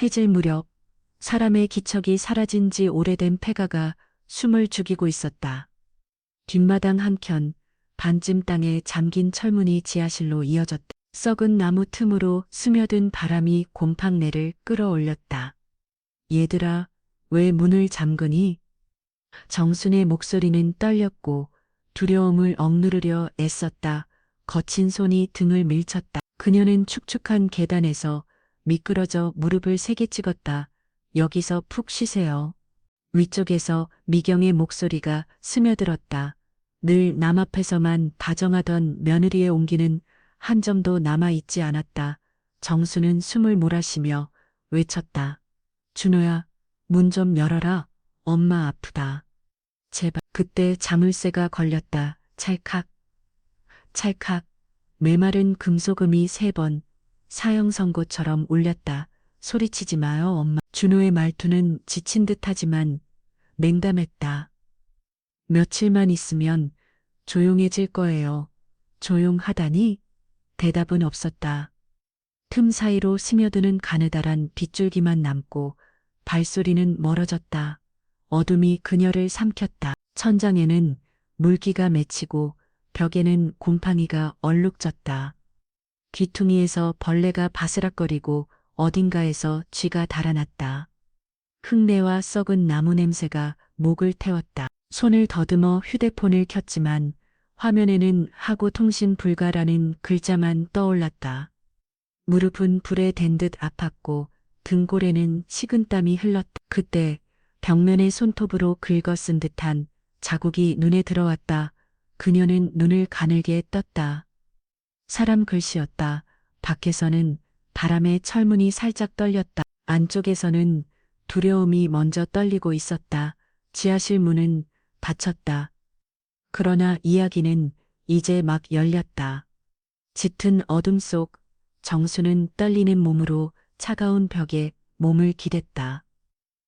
해질 무렵 사람의 기척이 사라진 지 오래된 폐가가 숨을 죽이고 있었다. 뒷마당 한켠 반쯤 땅에 잠긴 철문이 지하실로 이어졌다. 썩은 나무 틈으로 스며든 바람이 곰팡내를 끌어올렸다. 얘들아, 왜 문을 잠그니? 정순의 목소리는 떨렸고 두려움을 억누르려 애썼다. 거친 손이 등을 밀쳤다. 그녀는 축축한 계단에서 미끄러져 무릎을 세게 찍었다. 여기서 푹 쉬세요. 위쪽에서 미경의 목소리가 스며들었다. 늘 남 앞에서만 다정하던 며느리의 온기는 한 점도 남아있지 않았다. 정수는 숨을 몰아쉬며 외쳤다. 준호야, 문 좀 열어라. 엄마 아프다. 제발. 그때 자물쇠가 걸렸다. 찰칵, 찰칵. 메마른 금속음이 3번 사형 선고처럼 울렸다. 소리치지 마요, 엄마. 준호의 말투는 지친 듯하지만 냉담했다. 며칠만 있으면 조용해질 거예요. 조용하다니? 대답은 없었다. 틈 사이로 스며드는 가느다란 빗줄기만 남고 발소리는 멀어졌다. 어둠이 그녀를 삼켰다. 천장에는 물기가 맺히고 벽에는 곰팡이가 얼룩졌다. 귀퉁이에서 벌레가 바스락거리고 어딘가에서 쥐가 달아났다. 흙내와 썩은 나무 냄새가 목을 태웠다. 손을 더듬어 휴대폰을 켰지만 화면에는 하고 통신 불가라는 글자만 떠올랐다. 무릎은 불에 댄 듯 아팠고 등골에는 식은땀이 흘렀다. 그때 벽면에 손톱으로 긁어 쓴 듯한 자국이 눈에 들어왔다. 그녀는 눈을 가늘게 떴다. 사람 글씨였다. 밖에서는 바람에 철문이 살짝 떨렸다. 안쪽에서는 두려움이 먼저 떨리고 있었다. 지하실 문은 닫혔다. 그러나 이야기는 이제 막 열렸다. 짙은 어둠 속 정수는 떨리는 몸으로 차가운 벽에 몸을 기댔다.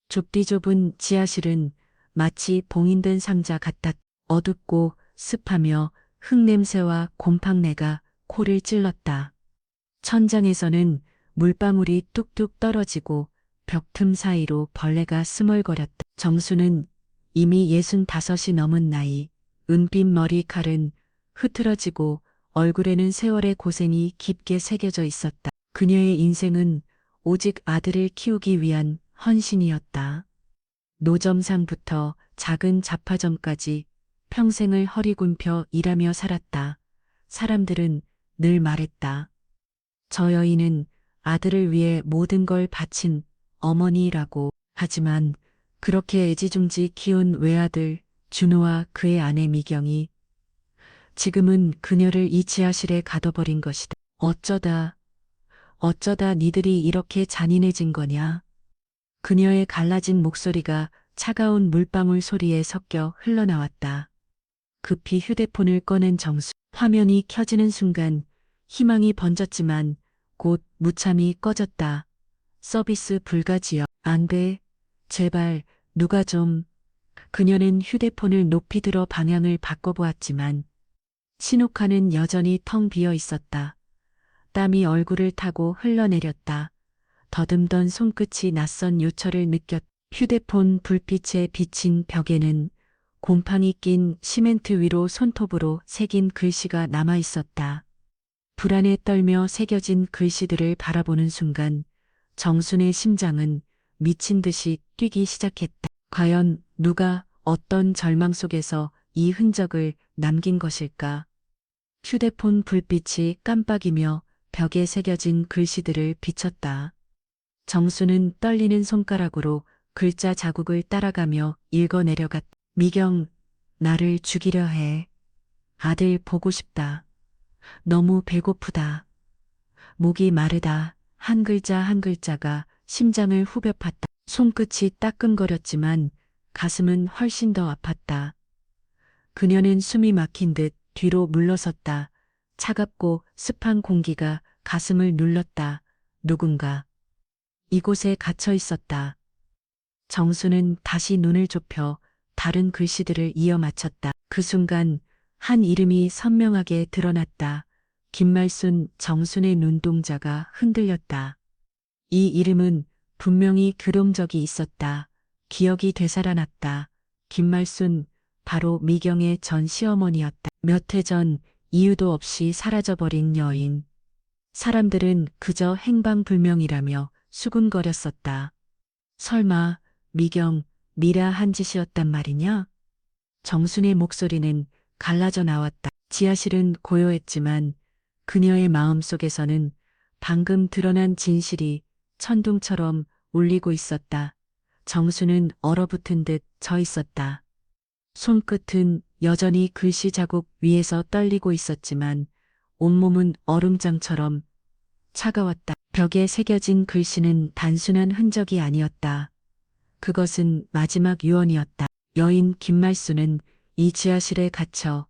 좁디 좁은 지하실은 마치 봉인된 상자 같았다. 어둡고 습하며 흙냄새와 곰팡내가 코를 찔렀다. 천장에서는 물방울이 뚝뚝 떨어지고 벽틈 사이로 벌레가 스멀거렸다. 정수는 이미 65이 넘은 나이, 은빛 머리칼은 흐트러지고 얼굴에는 세월의 고생이 깊게 새겨져 있었다. 그녀의 인생은 오직 아들을 키우기 위한 헌신이었다. 노점상부터 작은 잡화점까지 평생을 허리 굽혀 일하며 살았다. 사람들은 늘 말했다. 저 여인은 아들을 위해 모든 걸 바친 어머니라고. 하지만 그렇게 애지중지 키운 외아들 준호와 그의 아내 미경이 지금은 그녀를 이 지하실에 가둬버린 것이다. 어쩌다 니들이 이렇게 잔인해진 거냐. 그녀의 갈라진 목소리가 차가운 물방울 소리에 섞여 흘러나왔다. 급히 휴대폰을 꺼낸 정수. 화면이 켜지는 순간 희망이 번졌지만 곧 무참히 꺼졌다. 서비스 불가지요. 안 돼. 제발 누가 좀. 그녀는 휴대폰을 높이 들어 방향을 바꿔보았지만 신호카는 여전히 텅 비어 있었다. 땀이 얼굴을 타고 흘러내렸다. 더듬던 손끝이 낯선 요철을 느꼈. 휴대폰 불빛에 비친 벽에는 곰팡이 낀 시멘트 위로 손톱으로 새긴 글씨가 남아 있었다. 불안에 떨며 새겨진 글씨들을 바라보는 순간 정순의 심장은 미친 듯이 뛰기 시작했다. 과연 누가 어떤 절망 속에서 이 흔적을 남긴 것일까? 휴대폰 불빛이 깜빡이며 벽에 새겨진 글씨들을 비췄다. 정수는 떨리는 손가락으로 글자 자국을 따라가며 읽어내려갔다. 미경, 나를 죽이려 해. 아들 보고 싶다. 너무 배고프다. 목이 마르다. 한 글자 한 글자가 심장을 후벼 팠다. 손끝이 따끔거렸지만 가슴은 훨씬 더 아팠다. 그녀는 숨이 막힌 듯 뒤로 물러섰다. 차갑고 습한 공기가 가슴을 눌렀다. 누군가 이곳에 갇혀 있었다. 정수는 다시 눈을 좁혀 다른 글씨들을 이어 맞췄다. 그 순간 한 이름이 선명하게 드러났다. 김말순. 정순의 눈동자가 흔들렸다. 이 이름은 분명히 그런 적이 있었다. 기억이 되살아났다. 김말순, 바로 미경의 전 시어머니였다. 몇 해 전 이유도 없이 사라져버린 여인. 사람들은 그저 행방불명이라며 수군거렸었다. 설마 미경, 미라 한 짓이었단 말이냐? 정순의 목소리는 갈라져 나왔다. 지하실은 고요했지만 그녀의 마음속에서는 방금 드러난 진실이 천둥처럼 울리고 있었다. 정수는 얼어붙은 듯 져 있었다. 손끝은 여전히 글씨 자국 위에서 떨리고 있었지만 온몸은 얼음장처럼 차가웠다. 벽에 새겨진 글씨는 단순한 흔적이 아니었다. 그것은 마지막 유언이었다. 여인 김말수는 이 지하실에 갇혀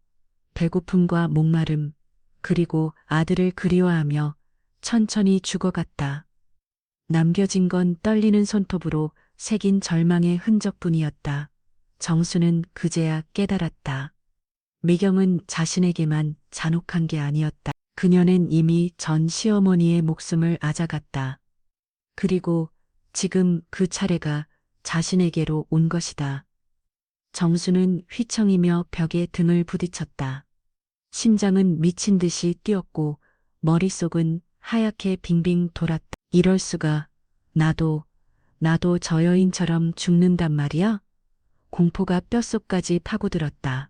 배고픔과 목마름, 그리고 아들을 그리워하며 천천히 죽어갔다. 남겨진 건 떨리는 손톱으로 새긴 절망의 흔적뿐이었다. 정수는 그제야 깨달았다. 미경은 자신에게만 잔혹한 게 아니었다. 그녀는 이미 전 시어머니의 목숨을 앗아갔다. 그리고 지금 그 차례가 자신에게로 온 것이다. 정수는 휘청이며 벽에 등을 부딪혔다. 심장은 미친 듯이 뛰었고 머릿속은 하얗게 빙빙 돌았다. 이럴 수가. 나도 저 여인처럼 죽는단 말이야? 공포가 뼛속까지 파고들었다.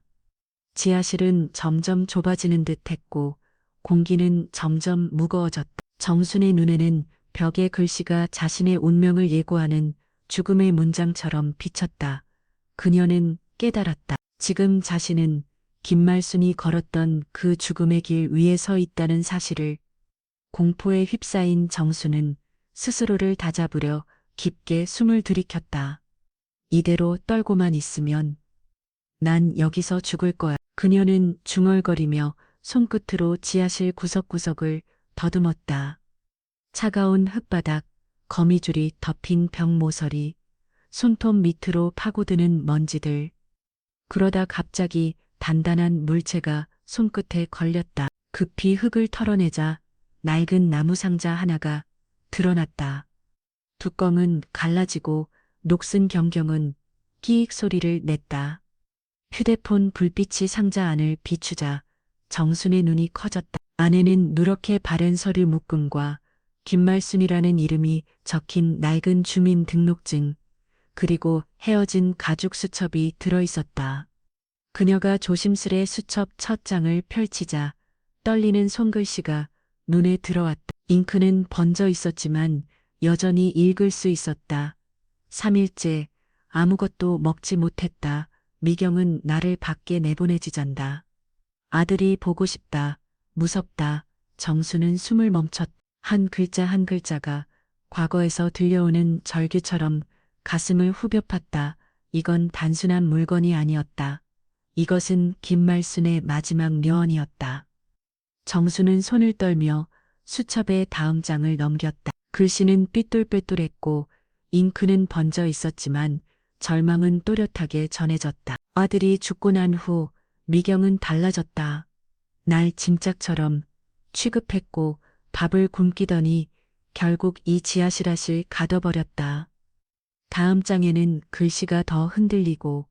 지하실은 점점 좁아지는 듯 했고 공기는 점점 무거워졌다. 정순의 눈에는 벽의 글씨가 자신의 운명을 예고하는 죽음의 문장처럼 비쳤다. 그녀는 깨달았다. 지금 자신은 김말순이 걸었던 그 죽음의 길 위에 서 있다는 사실을. 공포에 휩싸인 정수는 스스로를 다잡으려 깊게 숨을 들이켰다. 이대로 떨고만 있으면 난 여기서 죽을 거야. 그녀는 중얼거리며 손끝으로 지하실 구석구석을 더듬었다. 차가운 흙바닥, 거미줄이 덮인 벽 모서리, 손톱 밑으로 파고드는 먼지들. 그러다 갑자기 단단한 물체가 손끝에 걸렸다. 급히 흙을 털어내자 낡은 나무 상자 하나가 드러났다. 뚜껑은 갈라지고 녹슨 경경은 끼익 소리를 냈다. 휴대폰 불빛이 상자 안을 비추자 정순의 눈이 커졌다. 안에는 누렇게 바른 서류 묶음과 김말순이라는 이름이 적힌 낡은 주민등록증, 그리고 헤어진 가죽 수첩이 들어있었다. 그녀가 조심스레 수첩 첫 장을 펼치자 떨리는 손글씨가 눈에 들어왔다. 잉크는 번져 있었지만 여전히 읽을 수 있었다. 3일째 아무것도 먹지 못했다. 미경은 나를 밖에 내보내지잔다. 아들이 보고 싶다. 무섭다. 정수는 숨을 멈췄다. 한 글자 한 글자가 과거에서 들려오는 절규처럼 가슴을 후벼 팠다. 이건 단순한 물건이 아니었다. 이것은 김말순의 마지막 묘언이었다. 정수는 손을 떨며 수첩의 다음 장을 넘겼다. 글씨는 삐뚤빼뚤했고 잉크는 번져 있었지만 절망은 또렷하게 전해졌다. 아들이 죽고 난 후 미경은 달라졌다. 날 짐짝처럼 취급했고 밥을 굶기더니 결국 이 지하실앗을 가둬버렸다. 다음 장에는 글씨가 더 흔들리고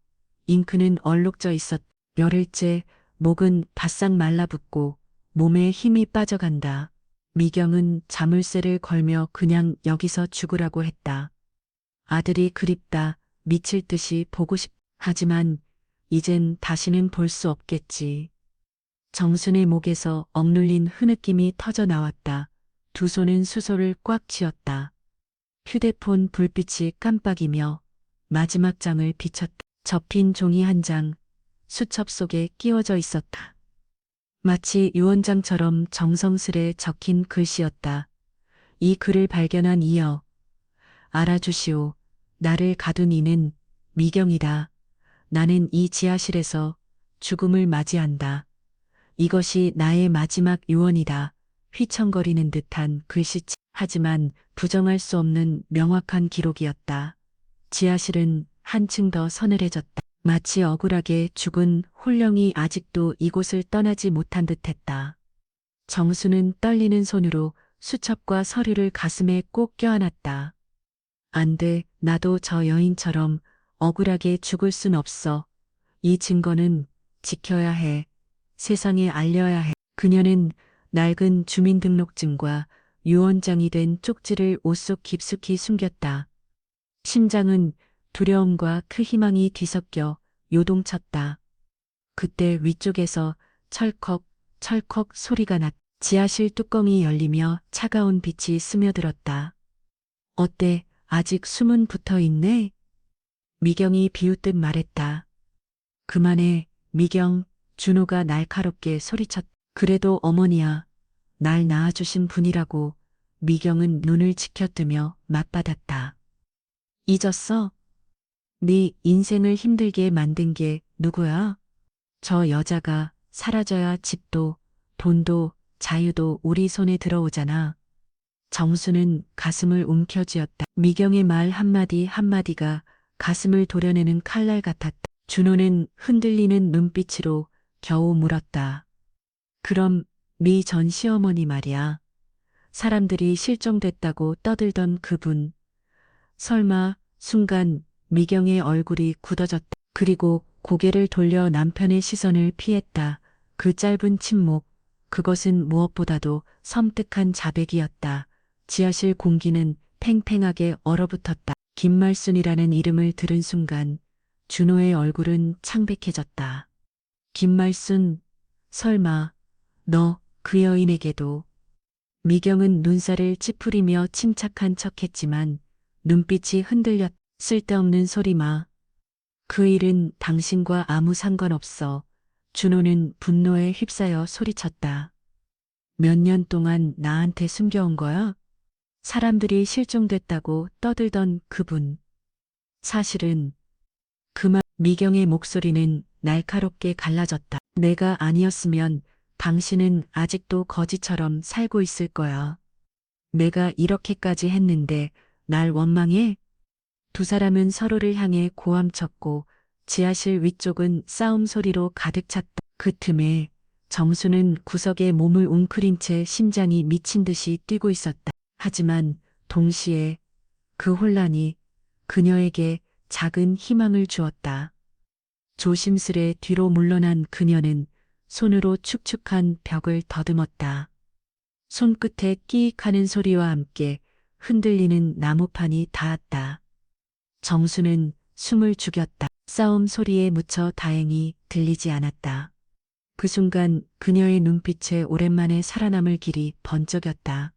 잉크는 얼룩져 있었다. 열흘째 목은 바싹 말라붙고 몸에 힘이 빠져간다. 미경은 자물쇠를 걸며 그냥 여기서 죽으라고 했다. 아들이 그립다. 미칠 듯이 보고 싶다. 하지만 이젠 다시는 볼 수 없겠지. 정순의 목에서 억눌린 흐느낌이 터져 나왔다. 두 손은 수소를 꽉 쥐었다. 휴대폰 불빛이 깜빡이며 마지막 장을 비췄다. 접힌 종이 한 장, 수첩 속에 끼워져 있었다. 마치 유언장처럼 정성스레 적힌 글씨였다. 이 글을 발견한 이여, 알아주시오. 나를 가둔 이는 미경이다. 나는 이 지하실에서 죽음을 맞이한다. 이것이 나의 마지막 유언이다. 휘청거리는 듯한 글씨체. 하지만 부정할 수 없는 명확한 기록이었다. 지하실은 한층 더 서늘해졌다. 마치 억울하게 죽은 홀령이 아직도 이곳을 떠나지 못한 듯했다. 정수는 떨리는 손으로 수첩과 서류를 가슴에 꼭 껴안았다. 안 돼. 나도 저 여인처럼 억울하게 죽을 순 없어. 이 증거는 지켜야 해. 세상에 알려야 해. 그녀는 낡은 주민등록증과 유언장이 된 쪽지를 옷 속 깊숙이 숨겼다. 심장은 두려움과 그 희망이 뒤섞여 요동쳤다. 그때 위쪽에서 철컥, 철컥 소리가 났다. 지하실 뚜껑이 열리며 차가운 빛이 스며들었다. 어때? 아직 숨은 붙어 있네? 미경이 비웃듯 말했다. 그만해, 미경. 준호가 날카롭게 소리쳤다. 그래도 어머니야. 날 낳아주신 분이라고. 미경은 눈을 치켜뜨며 맞받았다. 잊었어? 네 인생을 힘들게 만든 게 누구야? 저 여자가 사라져야 집도, 돈도, 자유도 우리 손에 들어오잖아. 정수는 가슴을 움켜쥐었다. 미경의 말 한마디 한마디가 가슴을 도려내는 칼날 같았다. 준호는 흔들리는 눈빛으로 겨우 물었다. 그럼 미 전 시어머니 말이야. 사람들이 실종됐다고 떠들던 그분. 설마 순간 미경의 얼굴이 굳어졌다. 그리고 고개를 돌려 남편의 시선을 피했다. 그 짧은 침묵. 그것은 무엇보다도 섬뜩한 자백이었다. 지하실 공기는 팽팽하게 얼어붙었다. 김말순이라는 이름을 들은 순간 준호의 얼굴은 창백해졌다. 김말순, 설마 너 그 여인에게도. 미경은 눈살을 찌푸리며 침착한 척했지만 눈빛이 흔들렸다. 쓸데없는 소리 마. 그 일은 당신과 아무 상관없어. 준호는 분노에 휩싸여 소리쳤다. 몇 년 동안 나한테 숨겨온 거야? 사람들이 실종됐다고 떠들던 그분. 사실은 그만. 미경의 목소리는 날카롭게 갈라졌다. 내가 아니었으면 당신은 아직도 거지처럼 살고 있을 거야. 내가 이렇게까지 했는데 날 원망해? 두 사람은 서로를 향해 고함쳤고 지하실 위쪽은 싸움 소리로 가득 찼다. 그 틈에 정수는 구석에 몸을 웅크린 채 심장이 미친 듯이 뛰고 있었다. 하지만 동시에 그 혼란이 그녀에게 작은 희망을 주었다. 조심스레 뒤로 물러난 그녀는 손으로 축축한 벽을 더듬었다. 손끝에 끼익하는 소리와 함께 흔들리는 나무판이 닿았다. 정수는 숨을 죽였다. 싸움 소리에 묻혀 다행히 들리지 않았다. 그 순간 그녀의 눈빛에 오랜만에 살아남을 길이 번쩍였다.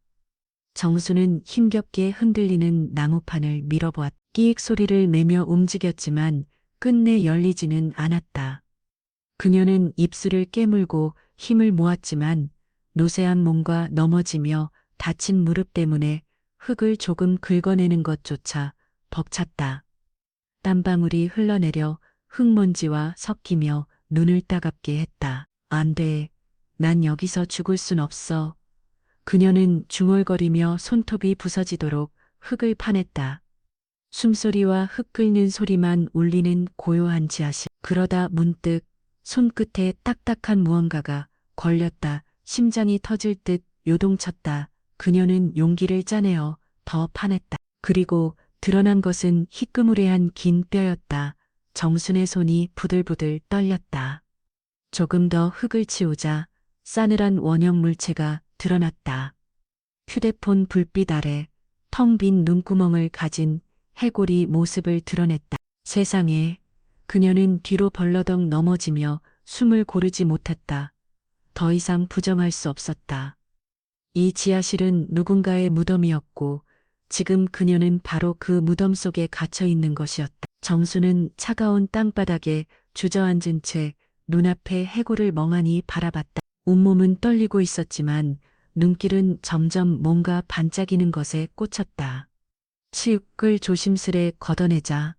정수는 힘겹게 흔들리는 나무판을 밀어보았다. 끼익 소리를 내며 움직였지만 끝내 열리지는 않았다. 그녀는 입술을 깨물고 힘을 모았지만 노쇠한 몸과 넘어지며 다친 무릎 때문에 흙을 조금 긁어내는 것조차 벅찼다. 땀방울이 흘러내려 흙먼지와 섞이며 눈을 따갑게 했다. 안 돼. 난 여기서 죽을 순 없어. 그녀는 중얼거리며 손톱이 부서지도록 흙을 파냈다. 숨소리와 흙 끓는 소리만 울리는 고요한 지하실. 그러다 문득 손끝에 딱딱한 무언가가 걸렸다. 심장이 터질 듯 요동쳤다. 그녀는 용기를 짜내어 더 파냈다. 그리고 드러난 것은 희끄무레한 긴 뼈였다. 정순의 손이 부들부들 떨렸다. 조금 더 흙을 치우자 싸늘한 원형 물체가 드러났다. 휴대폰 불빛 아래 텅 빈 눈구멍을 가진 해골이 모습을 드러냈다. 세상에. 그녀는 뒤로 벌러덩 넘어지며 숨을 고르지 못했다. 더 이상 부정할 수 없었다. 이 지하실은 누군가의 무덤이었고 지금 그녀는 바로 그 무덤 속에 갇혀 있는 것이었다. 정수는 차가운 땅바닥에 주저앉은 채 눈앞에 해골을 멍하니 바라봤다. 온몸은 떨리고 있었지만 눈길은 점점 뭔가 반짝이는 것에 꽂혔다. 치육을 조심스레 걷어내자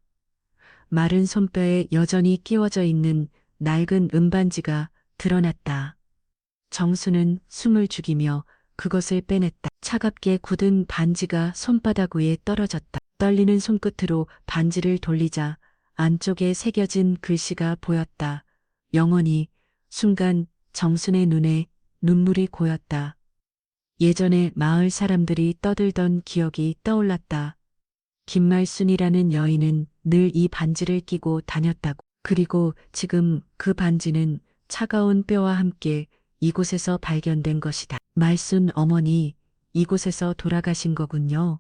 마른 손뼈에 여전히 끼워져 있는 낡은 은반지가 드러났다. 정수는 숨을 죽이며 그것을 빼냈다. 차갑게 굳은 반지가 손바닥 위에 떨어졌다. 떨리는 손끝으로 반지를 돌리자 안쪽에 새겨진 글씨가 보였다. 영원히. 순간 정순의 눈에 눈물이 고였다. 예전에 마을 사람들이 떠들던 기억이 떠올랐다. 김말순이라는 여인은 늘 이 반지를 끼고 다녔다고. 그리고 지금 그 반지는 차가운 뼈와 함께 이곳에서 발견된 것이다. 말순 어머니, 이곳에서 돌아가신 거군요.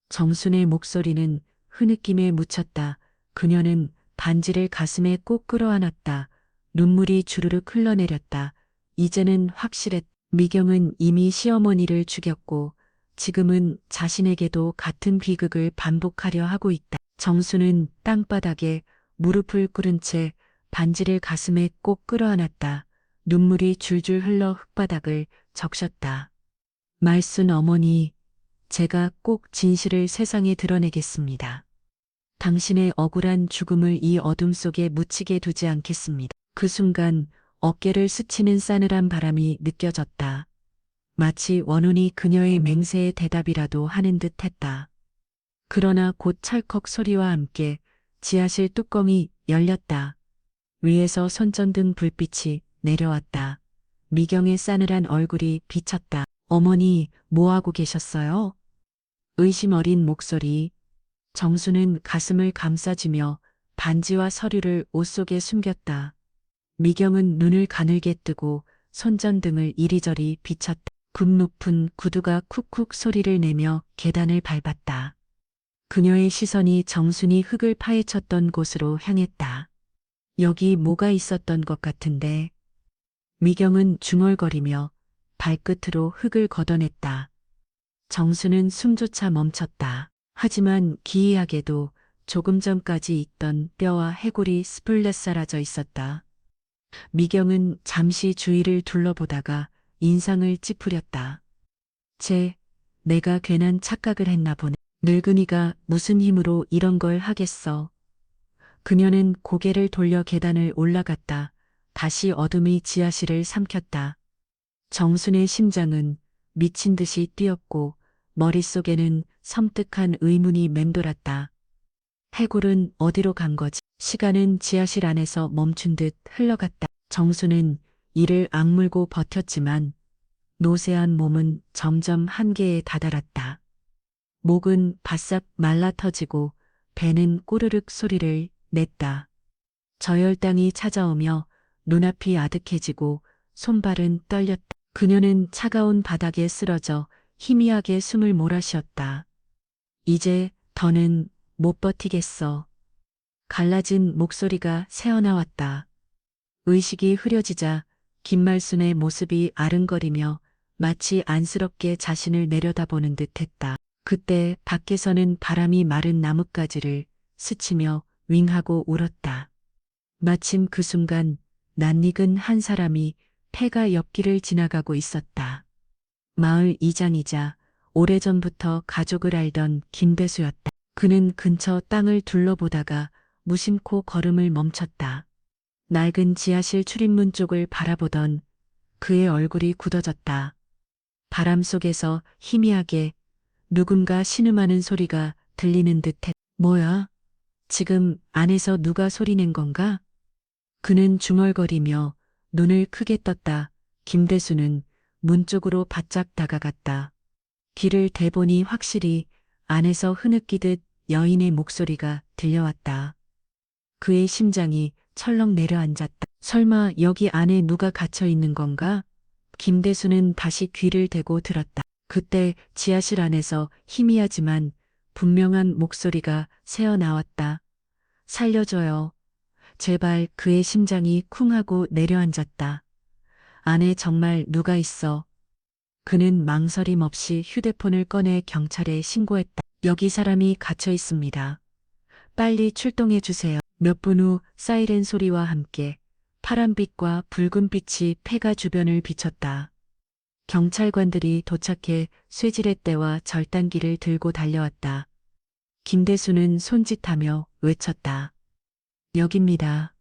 정순의 목소리는 흐느낌에 묻혔다. 그녀는 반지를 가슴에 꼭 끌어안았다. 눈물이 주르륵 흘러내렸다. 이제는 확실했다. 미경은 이미 시어머니를 죽였고 지금은 자신에게도 같은 비극을 반복하려 하고 있다. 정수는 땅바닥에 무릎을 꿇은 채 반지를 가슴에 꼭 끌어안았다. 눈물이 줄줄 흘러 흙바닥을 적셨다. 말순 어머니, 제가 꼭 진실을 세상에 드러내겠습니다. 당신의 억울한 죽음을 이 어둠 속에 묻히게 두지 않겠습니다. 그 순간 어깨를 스치는 싸늘한 바람이 느껴졌다. 마치 원혼이 그녀의 맹세의 대답이라도 하는 듯 했다. 그러나 곧 찰컥 소리와 함께 지하실 뚜껑이 열렸다. 위에서 손전등 불빛이 내려왔다. 미경의 싸늘한 얼굴이 비쳤다. 어머니, 뭐하고 계셨어요? 의심 어린 목소리. 정수는 가슴을 감싸주며 반지와 서류를 옷 속에 숨겼다. 미경은 눈을 가늘게 뜨고 손전등을 이리저리 비쳤다. 굽 높은 구두가 쿡쿡 소리를 내며 계단을 밟았다. 그녀의 시선이 정순이 흙을 파헤쳤던 곳으로 향했다. 여기 뭐가 있었던 것 같은데. 미경은 중얼거리며 발끝으로 흙을 걷어냈다. 정수는 숨조차 멈췄다. 하지만 기이하게도 조금 전까지 있던 뼈와 해골이 스플렛 사라져 있었다. 미경은 잠시 주위를 둘러보다가 인상을 찌푸렸다. 내가 괜한 착각을 했나 보네. 늙은이가 무슨 힘으로 이런 걸 하겠어. 그녀는 고개를 돌려 계단을 올라갔다. 다시 어둠이 지하실을 삼켰다. 정순의 심장은 미친 듯이 뛰었고 머릿속에는 섬뜩한 의문이 맴돌았다. 해골은 어디로 간 거지? 시간은 지하실 안에서 멈춘 듯 흘러갔다. 정수는 이를 악물고 버텼지만 노쇠한 몸은 점점 한계에 다다랐다. 목은 바싹 말라터지고 배는 꼬르륵 소리를 냈다. 저혈당이 찾아오며 눈앞이 아득해지고 손발은 떨렸다. 그녀는 차가운 바닥에 쓰러져 희미하게 숨을 몰아쉬었다. 이제 더는 못 버티겠어. 갈라진 목소리가 새어나왔다. 의식이 흐려지자 김말순의 모습이 아른거리며 마치 안쓰럽게 자신을 내려다보는 듯했다. 그때 밖에서는 바람이 마른 나뭇가지를 스치며 윙하고 울었다. 마침 그 순간 낯익은 한 사람이 폐가 옆길을 지나가고 있었다. 마을 이장이자 오래전부터 가족을 알던 김배수였다. 그는 근처 땅을 둘러보다가 무심코 걸음을 멈췄다. 낡은 지하실 출입문 쪽을 바라보던 그의 얼굴이 굳어졌다. 바람 속에서 희미하게 누군가 신음하는 소리가 들리는 듯했다. 뭐야? 지금 안에서 누가 소리낸 건가? 그는 중얼거리며 눈을 크게 떴다. 김대수는 문 쪽으로 바짝 다가갔다. 귀를 대보니 확실히 안에서 흐느끼듯 여인의 목소리가 들려왔다. 그의 심장이 철렁 내려앉았다. 설마 여기 안에 누가 갇혀 있는 건가? 김대수는 다시 귀를 대고 들었다. 그때 지하실 안에서 희미하지만 분명한 목소리가 새어나왔다. 살려줘요. 제발. 그의 심장이 쿵 하고 내려앉았다. 안에 정말 누가 있어. 그는 망설임 없이 휴대폰을 꺼내 경찰에 신고했다. 여기 사람이 갇혀 있습니다. 빨리 출동해 주세요. 몇 분 후 사이렌 소리와 함께 파란빛과 붉은빛이 폐가 주변을 비췄다. 경찰관들이 도착해 쇠지렛대와 절단기를 들고 달려왔다. 김대수는 손짓하며 외쳤다. 여깁니다.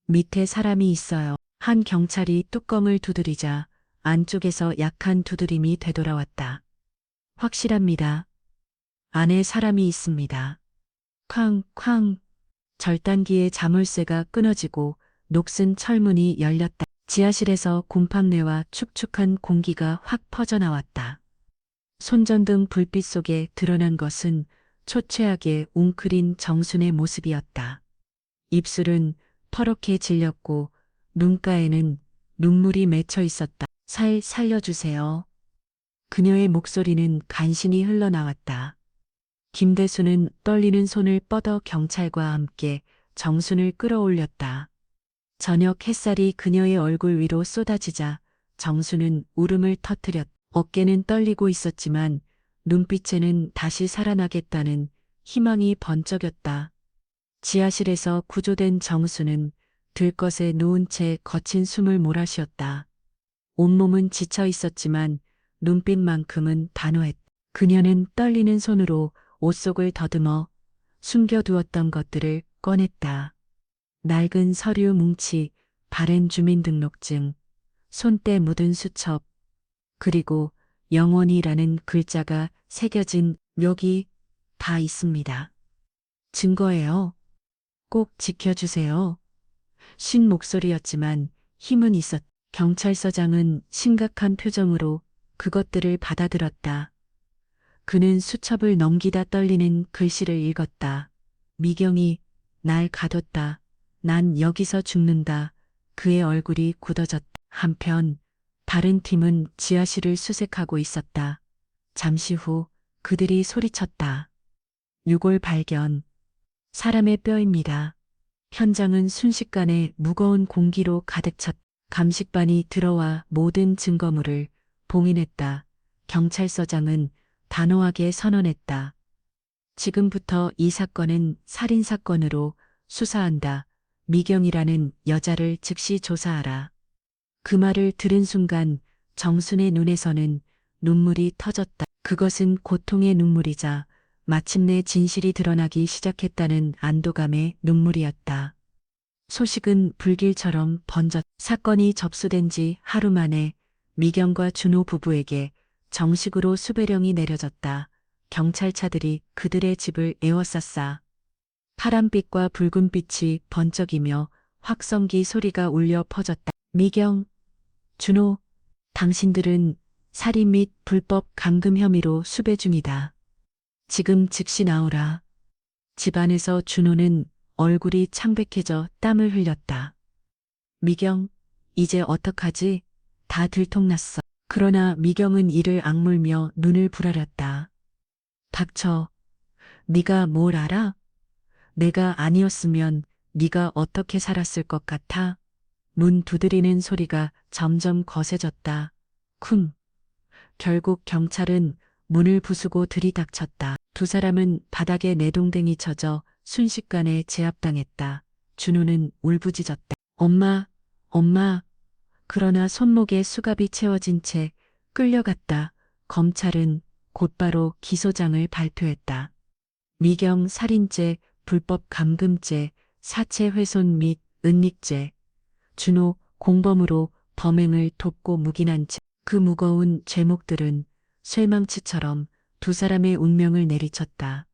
밑에 사람이 있어요. 한 경찰이 뚜껑을 두드리자 안쪽에서 약한 두드림이 되돌아왔다. 확실합니다. 안에 사람이 있습니다. 쾅쾅. 절단기의 자물쇠가 끊어지고 녹슨 철문이 열렸다. 지하실에서 곰팡내와 축축한 공기가 확 퍼져나왔다. 손전등 불빛 속에 드러난 것은 초췌하게 웅크린 정순의 모습이었다. 입술은 퍼렇게 질렸고 눈가에는 눈물이 맺혀 있었다. 살려주세요. 그녀의 목소리는 간신히 흘러나왔다. 김대수는 떨리는 손을 뻗어 경찰과 함께 정순을 끌어올렸다. 저녁 햇살이 그녀의 얼굴 위로 쏟아지자 정순은 울음을 터뜨렸다. 어깨는 떨리고 있었지만 눈빛에는 다시 살아나겠다는 희망이 번쩍였다. 지하실에서 구조된 정순은 들것에 누운 채 거친 숨을 몰아쉬었다. 온몸은 지쳐 있었지만 눈빛만큼은 단호했다. 그녀는 떨리는 손으로 옷 속을 더듬어 숨겨두었던 것들을 꺼냈다. 낡은 서류 뭉치, 바른 주민등록증, 손때 묻은 수첩, 그리고 영원이라는 글자가 새겨진 묘기 다 있습니다. 증거예요. 꼭 지켜주세요. 쉰 목소리였지만 힘은 있었다. 경찰서장은 심각한 표정으로 그것들을 받아들었다. 그는 수첩을 넘기다 떨리는 글씨를 읽었다. 미경이 날 가뒀다. 난 여기서 죽는다. 그의 얼굴이 굳어졌다. 한편 다른 팀은 지하실을 수색하고 있었다. 잠시 후 그들이 소리쳤다. 유골 발견. 사람의 뼈입니다. 현장은 순식간에 무거운 공기로 가득 찼다. 감식반이 들어와 모든 증거물을 봉인했다. 경찰서장은 단호하게 선언했다. 지금부터 이 사건은 살인사건으로 수사한다. 미경이라는 여자를 즉시 조사하라. 그 말을 들은 순간 정순의 눈에서는 눈물이 터졌다. 그것은 고통의 눈물이자 마침내 진실이 드러나기 시작했다는 안도감의 눈물이었다. 소식은 불길처럼 번졌다. 사건이 접수된 지 하루 만에 미경과 준호 부부에게 정식으로 수배령이 내려졌다. 경찰차들이 그들의 집을 에워쌌다. 파란빛과 붉은빛이 번쩍이며 확성기 소리가 울려 퍼졌다. 미경, 준호, 당신들은 살인 및 불법 감금 혐의로 수배 중이다. 지금 즉시 나오라. 집안에서 준호는 얼굴이 창백해져 땀을 흘렸다. 미경, 이제 어떡하지? 다 들통났어. 그러나 미경은 이를 악물며 눈을 부라렸다. 닥쳐. 네가 뭘 알아? 내가 아니었으면 네가 어떻게 살았을 것 같아? 문 두드리는 소리가 점점 거세졌다. 쿵. 결국 경찰은 문을 부수고 들이닥쳤다. 두 사람은 바닥에 내동댕이 쳐져 순식간에 제압당했다. 준호는 울부짖었다. 엄마, 엄마. 그러나 손목에 수갑이 채워진 채 끌려갔다. 검찰은 곧바로 기소장을 발표했다. 미경 살인죄, 불법 감금죄, 사체 훼손 및 은닉죄, 준호 공범으로 범행을 돕고 묵인한 채. 그 무거운 죄목들은 쇠망치처럼 두 사람의 운명을 내리쳤다.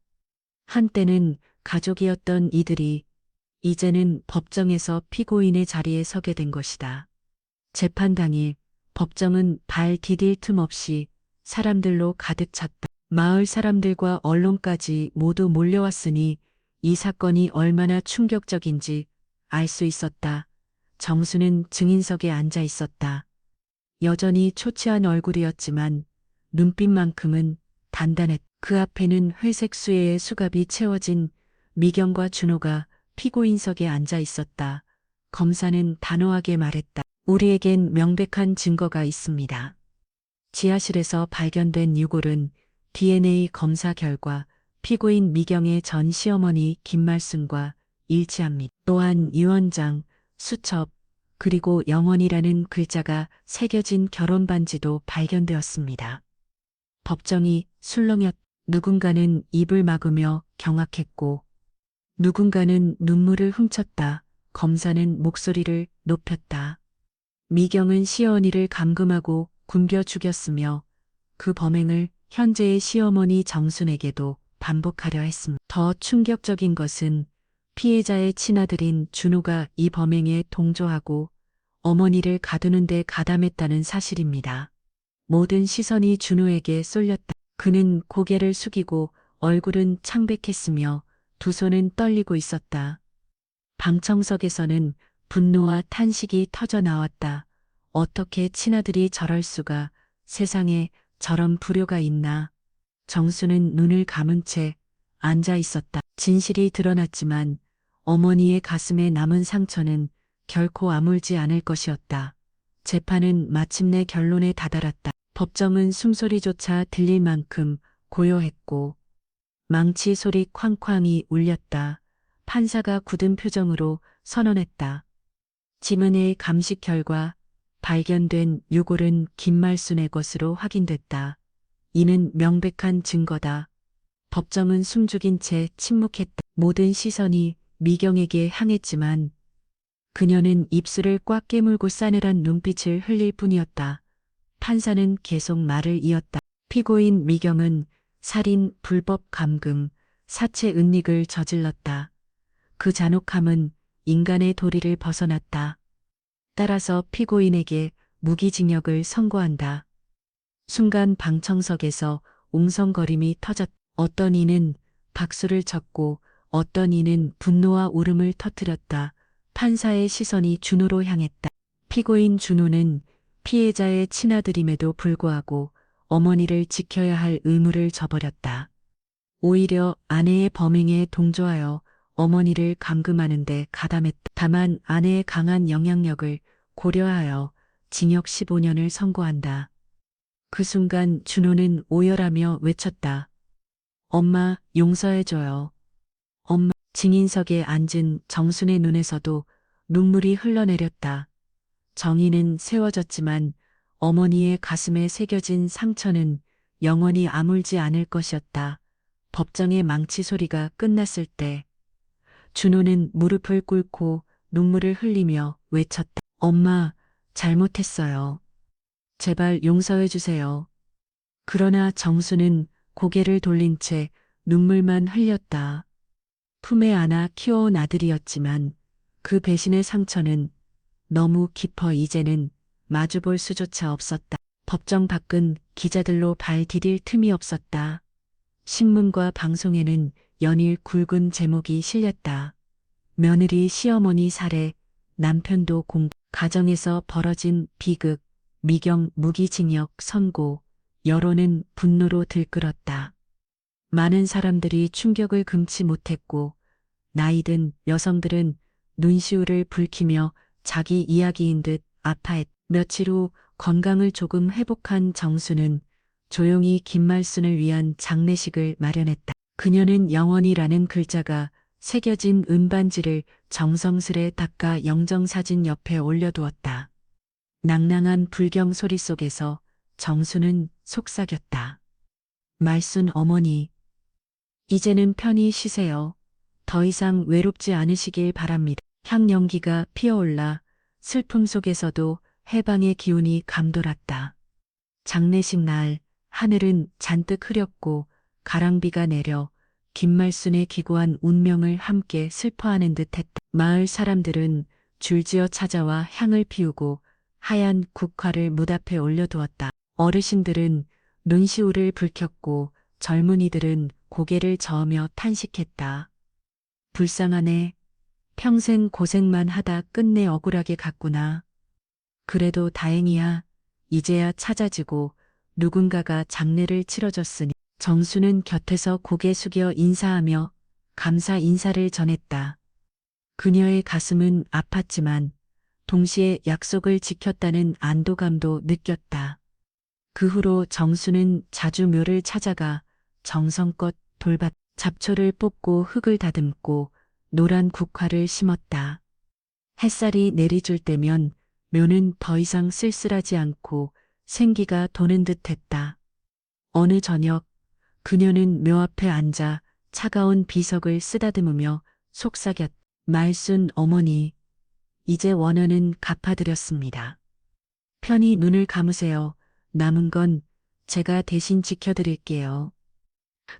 한때는 가족이었던 이들이 이제는 법정에서 피고인의 자리에 서게 된 것이다. 재판 당일 법정은 발 디딜 틈 없이 사람들로 가득 찼다. 마을 사람들과 언론까지 모두 몰려왔으니 이 사건이 얼마나 충격적인지 알 수 있었다. 정수는 증인석에 앉아 있었다. 여전히 초췌한 얼굴이었지만 눈빛만큼은 단단했다. 그 앞에는 회색 수혜의 수갑이 채워진 미경과 준호가 피고인석에 앉아 있었다. 검사는 단호하게 말했다. 우리에겐 명백한 증거가 있습니다. 지하실에서 발견된 유골은 DNA 검사 결과 피고인 미경의 전 시어머니 김말순과 일치합니다. 또한 유언장, 수첩, 그리고 영원이라는 글자가 새겨진 결혼 반지도 발견되었습니다. 법정이 술렁였. 누군가는 입을 막으며 경악했고 누군가는 눈물을 훔쳤다. 검사는 목소리를 높였다. 미경은 시어머니를 감금하고 굶겨 죽였으며 그 범행을 현재의 시어머니 정순에게도 반복하려 했습니다. 더 충격적인 것은 피해자의 친아들인 준호가 이 범행에 동조하고 어머니를 가두는 데 가담했다는 사실입니다. 모든 시선이 준호에게 쏠렸다. 그는 고개를 숙이고 얼굴은 창백했으며 두 손은 떨리고 있었다. 방청석에서는 분노와 탄식이 터져 나왔다. 어떻게 친아들이 저럴 수가, 세상에 저런 불효가 있나. 정수는 눈을 감은 채 앉아 있었다. 진실이 드러났지만 어머니의 가슴에 남은 상처는 결코 아물지 않을 것이었다. 재판은 마침내 결론에 다다랐다. 법정은 숨소리조차 들릴 만큼 고요했고 망치 소리 쾅쾅이 울렸다. 판사가 굳은 표정으로 선언했다. 지문의 감식 결과 발견된 유골은 김말순의 것으로 확인됐다. 이는 명백한 증거다. 법정은 숨죽인 채 침묵했다. 모든 시선이 미경에게 향했지만 그녀는 입술을 꽉 깨물고 싸늘한 눈빛을 흘릴 뿐이었다. 판사는 계속 말을 이었다. 피고인 미경은 살인, 불법 감금, 사체 은닉을 저질렀다. 그 잔혹함은 인간의 도리를 벗어났다. 따라서 피고인에게 무기징역을 선고한다. 순간 방청석에서 웅성거림이 터졌다. 어떤 이는 박수를 쳤고 어떤 이는 분노와 울음을 터뜨렸다. 판사의 시선이 준호로 향했다. 피고인 준호는 피해자의 친아들임에도 불구하고 어머니를 지켜야 할 의무를 저버렸다. 오히려 아내의 범행에 동조하여 어머니를 감금하는데 가담했다. 다만 아내의 강한 영향력을 고려하여 징역 15년을 선고한다. 그 순간 준호는 오열하며 외쳤다. 엄마, 용서해줘요. 엄마. 증인석에 앉은 정순의 눈에서도 눈물이 흘러내렸다. 정의는 세워졌지만 어머니의 가슴에 새겨진 상처는 영원히 아물지 않을 것이었다. 법정의 망치 소리가 끝났을 때 준호는 무릎을 꿇고 눈물을 흘리며 외쳤다. 엄마, 잘못했어요. 제발 용서해 주세요. 그러나 정수는 고개를 돌린 채 눈물만 흘렸다. 품에 안아 키워온 아들이었지만 그 배신의 상처는 너무 깊어 이제는 마주볼 수조차 없었다. 법정 밖은 기자들로 발 디딜 틈이 없었다. 신문과 방송에는 연일 굵은 제목이 실렸다. 며느리 시어머니 살해, 남편도 가정에서 벌어진 비극, 미경 무기징역 선고, 여론은 분노로 들끓었다. 많은 사람들이 충격을 금치 못했고 나이든 여성들은 눈시울을 붉히며 자기 이야기인 듯 아파했다. 며칠 후 건강을 조금 회복한 정수는 조용히 김말순을 위한 장례식을 마련했다. 그녀는 영원이라는 글자가 새겨진 은반지를 정성스레 닦아 영정사진 옆에 올려두었다. 낭낭한 불경 소리 속에서 정수는 속삭였다. 말순 어머니, 이제는 편히 쉬세요. 더 이상 외롭지 않으시길 바랍니다. 향연기가 피어올라 슬픔 속에서도 해방의 기운이 감돌았다. 장례식 날 하늘은 잔뜩 흐렸고 가랑비가 내려 김말순의 기구한 운명을 함께 슬퍼하는 듯했다. 마을 사람들은 줄지어 찾아와 향을 피우고 하얀 국화를 문 앞에 올려두었다. 어르신들은 눈시울을 붉혔고 젊은이들은 고개를 저으며 탄식했다. 불쌍하네. 평생 고생만 하다 끝내 억울하게 갔구나. 그래도 다행이야. 이제야 찾아지고 누군가가 장례를 치러줬으니. 정수는 곁에서 고개 숙여 인사하며 감사 인사를 전했다. 그녀의 가슴은 아팠지만 동시에 약속을 지켰다는 안도감도 느꼈다. 그 후로 정수는 자주 묘를 찾아가 정성껏 돌밭 잡초를 뽑고 흙을 다듬고 노란 국화를 심었다. 햇살이 내리줄 때면 묘는 더 이상 쓸쓸하지 않고 생기가 도는 듯했다. 어느 저녁 그녀는 묘 앞에 앉아 차가운 비석을 쓰다듬으며 속삭였다. 말순 어머니, 이제 원한은 갚아드렸습니다. 편히 눈을 감으세요. 남은 건 제가 대신 지켜드릴게요.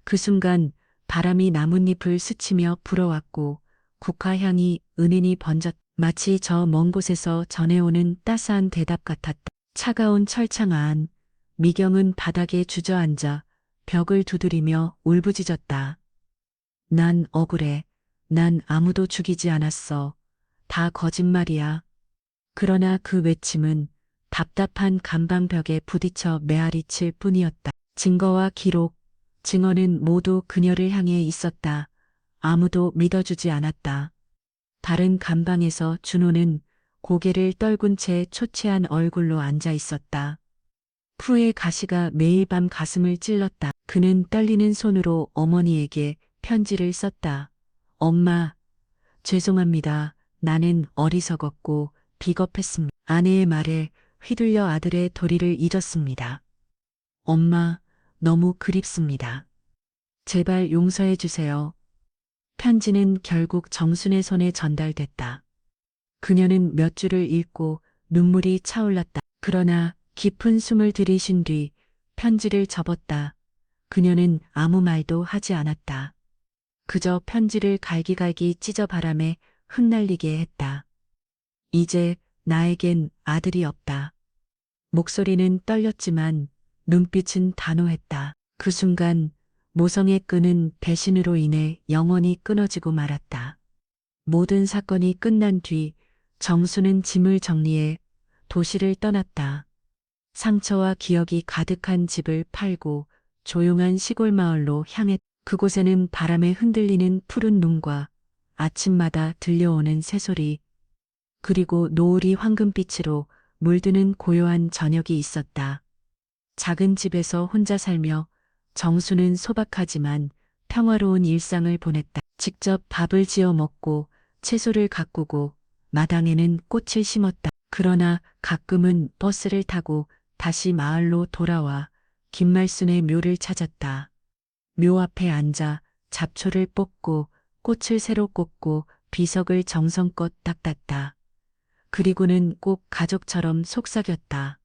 그 순간 바람이 나뭇잎을 스치며 불어왔고 국화향이 은은히 번졌. 마치 저 먼 곳에서 전해오는 따스한 대답 같았다. 차가운 철창 안 미경은 바닥에 주저앉아 벽을 두드리며 울부짖었다. 난 억울해. 난 아무도 죽이지 않았어. 다 거짓말이야. 그러나 그 외침은 답답한 감방벽에 부딪혀 메아리칠 뿐이었다. 증거와 기록, 증언은 모두 그녀를 향해 있었다. 아무도 믿어주지 않았다. 다른 감방에서 준호는 고개를 떨군 채 초췌한 얼굴로 앉아 있었다. 푸의 가시가 매일 밤 가슴을 찔렀다. 그는 떨리는 손으로 어머니에게 편지를 썼다. 엄마, 죄송합니다. 나는 어리석었고 비겁했습니다. 아내의 말에 휘둘려 아들의 도리를 잊었습니다. 엄마, 너무 그립습니다. 제발 용서해 주세요. 편지는 결국 정순의 손에 전달됐다. 그녀는 몇 줄을 읽고 눈물이 차올랐다. 그러나 깊은 숨을 들이쉰 뒤 편지를 접었다. 그녀는 아무 말도 하지 않았다. 그저 편지를 갈기갈기 찢어 바람에 흩날리게 했다. 이제 나에겐 아들이 없다. 목소리는 떨렸지만 눈빛은 단호했다. 그 순간 모성의 끈은 배신으로 인해 영원히 끊어지고 말았다. 모든 사건이 끝난 뒤 정수는 짐을 정리해 도시를 떠났다. 상처와 기억이 가득한 집을 팔고 조용한 시골 마을로 향했다. 그곳에는 바람에 흔들리는 푸른 눈과 아침마다 들려오는 새소리, 그리고 노을이 황금빛으로 물드는 고요한 저녁이 있었다. 작은 집에서 혼자 살며 정수는 소박하지만 평화로운 일상을 보냈다. 직접 밥을 지어 먹고 채소를 가꾸고 마당에는 꽃을 심었다. 그러나 가끔은 버스를 타고 다시 마을로 돌아와 김말순의 묘를 찾았다. 묘 앞에 앉아 잡초를 뽑고 꽃을 새로 꽂고 비석을 정성껏 닦았다. 그리고는 꼭 가족처럼 속삭였다.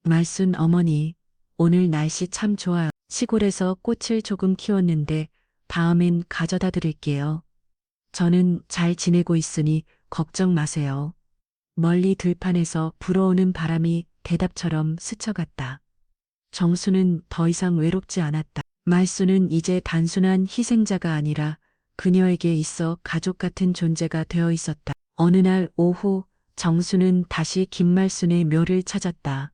말순 어머니, 오늘 날씨 참 좋아요. 시골에서 꽃을 조금 키웠는데 다음엔 가져다 드릴게요. 저는 잘 지내고 있으니 걱정 마세요. 멀리 들판에서 불어오는 바람이 대답처럼 스쳐갔다. 정수는 더 이상 외롭지 않았다. 말수는 이제 단순한 희생자가 아니라 그녀에게 있어 가족 같은 존재가 되어 있었다. 어느 날 오후 정수는 다시 김말순의 묘를 찾았다.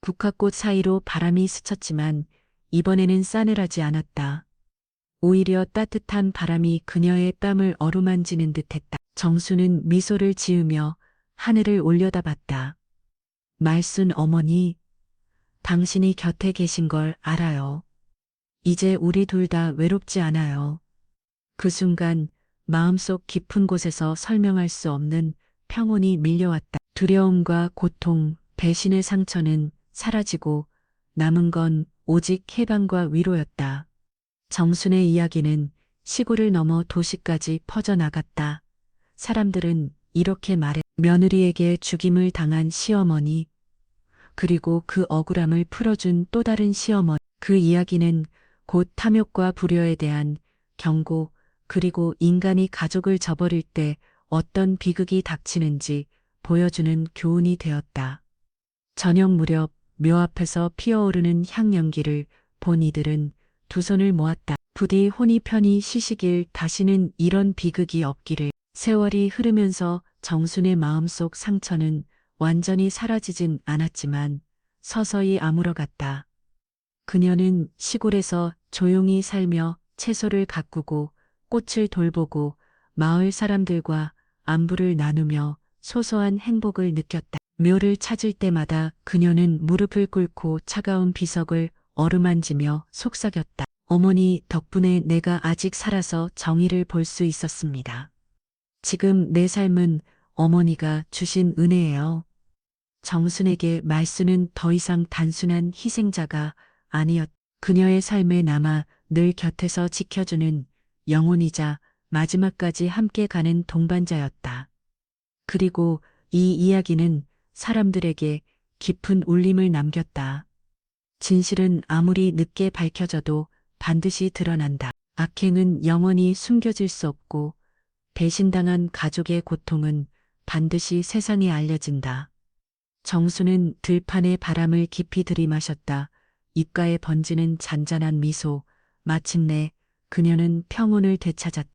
국화꽃 사이로 바람이 스쳤지만 이번에는 싸늘하지 않았다. 오히려 따뜻한 바람이 그녀의 뺨을 어루만지는 듯했다. 정수는 미소를 지으며 하늘을 올려다봤다. 말순 어머니, 당신이 곁에 계신 걸 알아요. 이제 우리 둘 다 외롭지 않아요. 그 순간 마음속 깊은 곳에서 설명할 수 없는 평온이 밀려왔다. 두려움과 고통, 배신의 상처는 사라지고 남은 건 오직 해방과 위로였다. 정순의 이야기는 시골을 넘어 도시까지 퍼져나갔다. 사람들은 이렇게 말해. 며느리에게 죽임을 당한 시어머니, 그리고 그 억울함을 풀어준 또 다른 시어머니. 그 이야기는 곧 탐욕과 불효에 대한 경고, 그리고 인간이 가족을 저버릴 때 어떤 비극이 닥치는지 보여주는 교훈이 되었다. 저녁 무렵 묘 앞에서 피어오르는 향연기를 본 이들은 두 손을 모았다. 부디 혼이 편히 쉬시길, 다시는 이런 비극이 없기를. 세월이 흐르면서 정순의 마음속 상처는 완전히 사라지진 않았지만 서서히 아물어갔다. 그녀는 시골에서 조용히 살며 채소를 가꾸고 꽃을 돌보고 마을 사람들과 안부를 나누며 소소한 행복을 느꼈다. 묘를 찾을 때마다 그녀는 무릎을 꿇고 차가운 비석을 어루만지며 속삭였다. 어머니 덕분에 내가 아직 살아서 정의를 볼 수 있었습니다. 지금 내 삶은 어머니가 주신 은혜예요. 정순에게 말수는 더 이상 단순한 희생자가 아니었. 그녀의 삶에 남아 늘 곁에서 지켜주는 영혼이자 마지막까지 함께 가는 동반자였다. 그리고 이 이야기는 사람들에게 깊은 울림을 남겼다. 진실은 아무리 늦게 밝혀져도 반드시 드러난다. 악행은 영원히 숨겨질 수 없고 배신당한 가족의 고통은 반드시 세상에 알려진다. 정수는 들판의 바람을 깊이 들이마셨다. 입가에 번지는 잔잔한 미소. 마침내 그녀는 평온을 되찾았다.